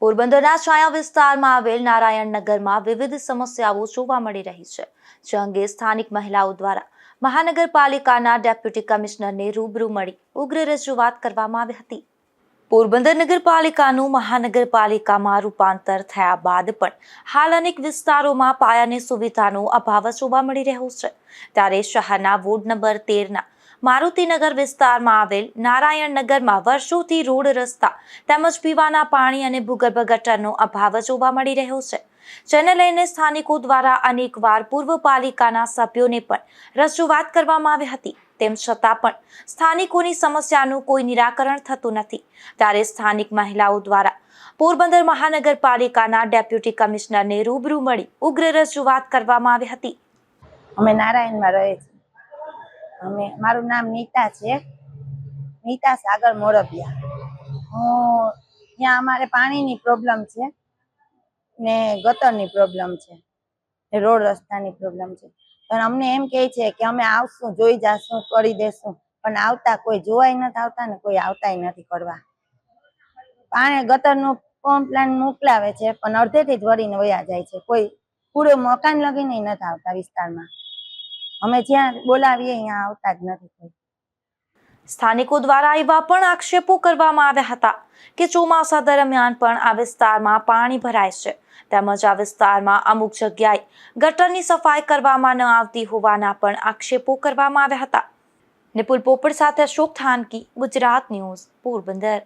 પોરબંદરના છાયા વિસ્તારમાં આવેલ નારાયણનગરમાં વિવિધ સમસ્યાઓ જોવા મળી રહી છે, જે અંગે સ્થાનિક મહિલાઓ દ્વારા મહાનગરપાલિકાના ડેપ્યુટી કમિશનરને રૂબરૂ મળી ઉગ્ર રજૂઆત કરવામાં આવી હતી। પોરબંદર નગરપાલિકાનું મહાનગરપાલિકામાં રૂપાંતર થયા બાદ પણ હાલ અનેક વિસ્તારોમાં પાયાની સુવિધાનો અભાવ જોવા મળી રહ્યો છે। ત્યારે શહેરના વોર્ડ નંબર 13ના મારુતિનગર વિસ્તારમાં આવેલ નારાયણનગરમાં વર્ષોથી રોડ રસ્તા તેમજ પીવાના પાણી અને ભૂગર્ભ ગટરનો અભાવ જોવા મળી રહ્યો છે, જેને લઈને સ્થાનિકો દ્વારા અનેકવાર પૂર્વ પાલિકાના સભ્યોને પણ રજૂઆત કરવામાં આવી હતી। તેમ છતાં પણ સ્થાનિકોની સમસ્યાનું કોઈ નિરાકરણ થતું નથી। ત્યારે સ્થાનિક મહિલાઓ દ્વારા પોરબંદર મહાનગરપાલિકાના ડેપ્યુટી કમિશનરને રૂબરૂ મળી ઉગ્ર રજૂઆત કરવામાં આવી હતી। અમે નારાયણમાં રહે છે। મારું નામ નીતા છે, નીતા સાગર મોરબિયા। ત્યાં અમારે પાણીની પ્રોબ્લેમ છે ને ગટરની પ્રોબ્લેમ છે, રોડ રસ્તાની પ્રોબ્લેમ છે। પણ અમને એમ કહે છે કે અમે આવશું, જોઈ જશું, કરી દેશું, પણ આવતા કોઈ જોવાય નથી આવતા ને કોઈ આવતાય નથી કરવા। પાણી ગટરનું કમ્પ્લેન મોકલાવે છે પણ અડધેથી જ વળીને વયા જાય છે, કોઈ પૂરું મકાન લગીને નથી આવતા વિસ્તારમાં। અમે જ્યાં બોલાવીએ અહીંયા આવતા જ નથી કોઈ। સ્થાનિકો દ્વારા એવા પણ આક્ષેપો કરવામાં આવ્યા હતા કે ચોમાસા દરમિયાન પણ આ વિસ્તારમાં પાણી ભરાય છે, તેમજ આ વિસ્તારમાં અમુક જગ્યાએ ગટરની સફાઈ કરવામાં ન આવતી હોવાના પણ આક્ષેપો કરવામાં આવ્યા હતા। નિપુલ પોપટ સાથે અશોક થાનકી, ગુજરાત ન્યૂઝ, પોરબંદર।